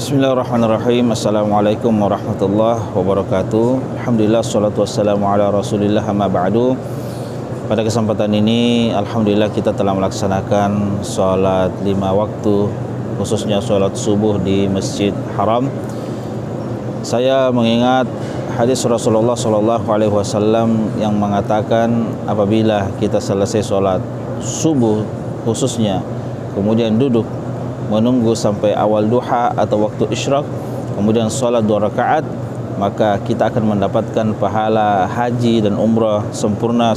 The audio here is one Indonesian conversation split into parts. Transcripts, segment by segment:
Bismillahirrahmanirrahim. Assalamualaikum warahmatullahi wabarakatuh. Alhamdulillah, salatu wassalamu ala rasulillah, amma ba'du. Pada kesempatan ini alhamdulillah kita telah melaksanakan sholat 5 waktu, khususnya sholat subuh di Masjid Haram. Saya mengingat hadis Rasulullah SAW yang mengatakan apabila kita selesai sholat subuh khususnya, kemudian duduk menunggu sampai awal duha atau waktu isyraq, kemudian sholat 2 rakaat, maka kita akan mendapatkan pahala haji dan umrah sempurna,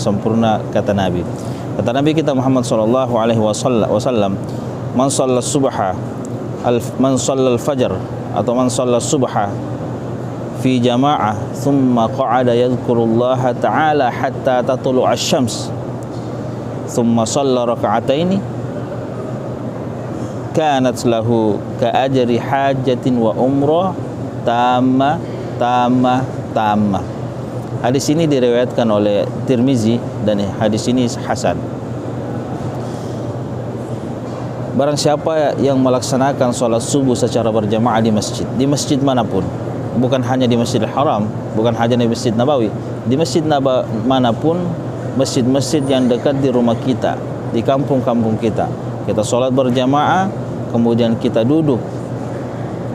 kata Nabi. Kata Nabi kita Muhammad sallallahu alaihi wasallam, man shalla subha man shalla al-fajr atau man shalla subha fi jama'ah thumma qa'ada yadhkurullaha ta'ala hatta tatlu'a asy-syams thumma shalla raka'ataini kanat lahu ka ajri hajatin wa umrah tamma. Hadis ini diriwayatkan oleh Tirmizi dan hadis ini hasan. Barang siapa yang melaksanakan sholat subuh secara berjamaah di masjid manapun, bukan hanya di Masjidil Haram, bukan hanya di Masjid Nabawi, di masjid manapun, masjid-masjid yang dekat di rumah kita, di kampung-kampung kita sholat berjamaah, kemudian kita duduk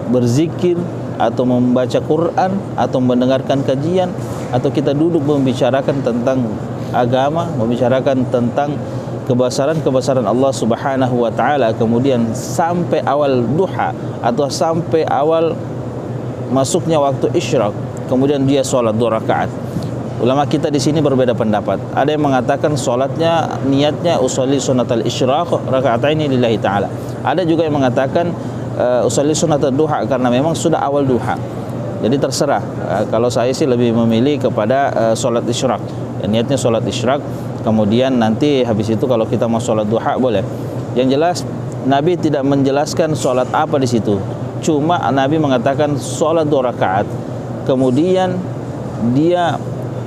berzikir atau membaca Quran atau mendengarkan kajian, atau kita duduk membicarakan tentang agama, membicarakan tentang kebesaran Allah Subhanahu wa taala, kemudian sampai awal duha atau sampai awal masuknya waktu isyraq, kemudian dia sholat 2 rakaat. Ulama kita di sini berbeda pendapat. Ada yang mengatakan sholatnya niatnya usolli sunatal isyraq raka'ataini lillahi ta'ala. Ada juga yang mengatakan usolli sunatal duha karena memang sudah awal duha. Jadi terserah. Kalau saya sih lebih memilih kepada sholat isyraq. Niatnya sholat isyraq, kemudian nanti habis itu kalau kita mau sholat duha boleh. Yang jelas Nabi tidak menjelaskan sholat apa di situ. Cuma Nabi mengatakan sholat 2 rakaat. Kemudian dia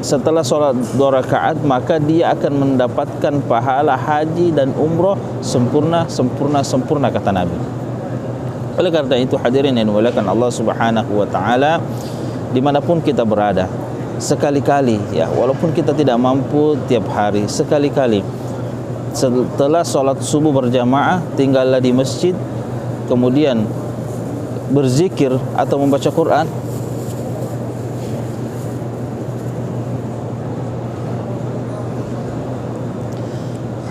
setelah sholat 2 rakaat, maka dia akan mendapatkan pahala haji dan umroh sempurna, kata Nabi. Oleh karena itu hadirin yang dimuliakan Allah Subhanahu wa taala, dimanapun kita berada, sekali-kali ya, walaupun kita tidak mampu tiap hari, sekali-kali setelah sholat subuh berjamaah, tinggallah di masjid, kemudian berzikir atau membaca Quran.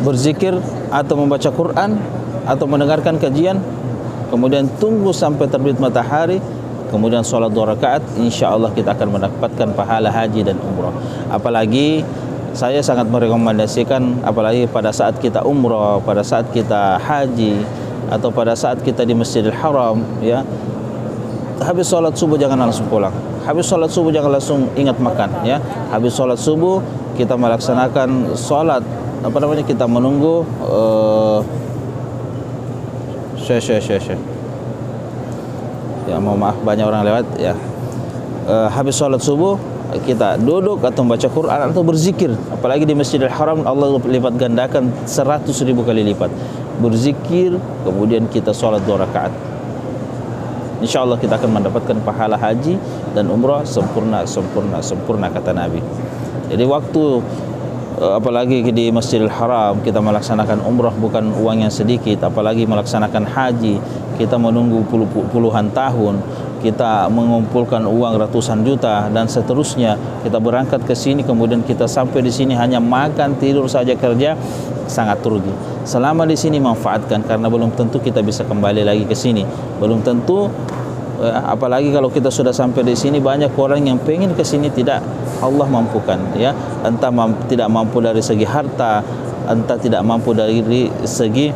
Berzikir atau membaca Quran atau mendengarkan kajian, kemudian tunggu sampai terbit matahari, kemudian sholat 2 rakaat, insya Allah kita akan mendapatkan pahala haji dan umrah. Apalagi saya sangat merekomendasikan, apalagi pada saat kita umrah, pada saat kita haji, atau pada saat kita di Masjidil Haram, ya, habis sholat subuh jangan langsung pulang. Habis sholat subuh jangan langsung ingat makan, ya. Habis sholat subuh kita melaksanakan sholat, kita menunggu ya, mohon maaf banyak orang lewat ya. Habis sholat subuh kita duduk atau membaca Quran atau berzikir. Apalagi di Masjidil Haram Allah lipat gandakan 100.000 kali lipat. Berzikir, kemudian kita sholat 2 rakaat, insya Allah kita akan mendapatkan pahala haji dan umrah sempurna, kata Nabi. Jadi waktu apalagi di Masjidil Haram kita melaksanakan umrah bukan uang yang sedikit, apalagi melaksanakan haji kita menunggu puluhan tahun, kita mengumpulkan uang ratusan juta dan seterusnya. Kita berangkat ke sini, kemudian kita sampai di sini hanya makan, tidur saja, kerja, sangat rugi. Selama di sini manfaatkan, karena belum tentu kita bisa kembali lagi ke sini, belum tentu. Apalagi kalau kita sudah sampai di sini, banyak orang yang pengen ke sini tidak Allah mampukan, ya, entah tidak mampu dari segi harta, entah tidak mampu dari segi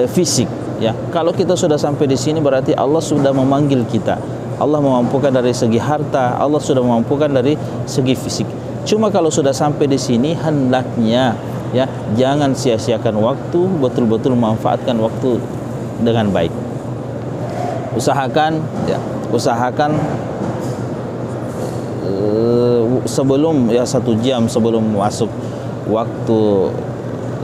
fisik, ya. Kalau kita sudah sampai di sini berarti Allah sudah memanggil kita. Allah memampukan dari segi harta, Allah sudah memampukan dari segi fisik. Cuma kalau sudah sampai di sini, hendaknya ya jangan sia-siakan waktu, betul-betul memanfaatkan waktu dengan baik. Usahakan sebelum 1 jam sebelum masuk waktu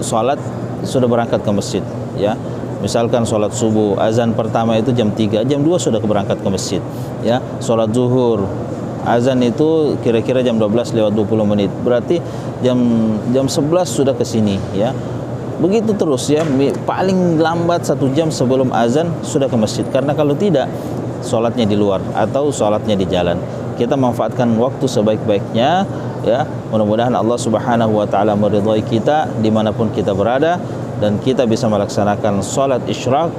sholat sudah berangkat ke masjid, ya. Misalkan sholat subuh, azan pertama itu jam 3, jam 2 sudah berangkat ke masjid. Ya, sholat zuhur, azan itu kira-kira jam 12 lewat 20 menit. Berarti jam 11 sudah ke sini, ya. Begitu terus ya, paling lambat 1 jam sebelum azan sudah ke masjid. Karena kalau tidak, sholatnya di luar atau sholatnya di jalan. Kita manfaatkan waktu sebaik-baiknya, ya. Mudah-mudahan Allah Subhanahu wa taala meridhai kita dimanapun kita berada, dan kita bisa melaksanakan sholat isyraq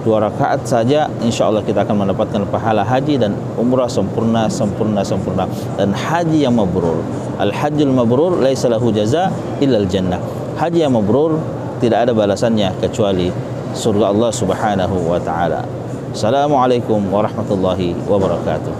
2 rakaat saja, insya Allah kita akan mendapatkan pahala haji dan umrah sempurna. Dan haji yang mabrur, al-hajjul mabrur laisa lahu jaza illa al-jannah. Haji yang mabrur tidak ada balasannya kecuali surga Allah Subhanahu wa taala. Assalamualaikum warahmatullahi wabarakatuh.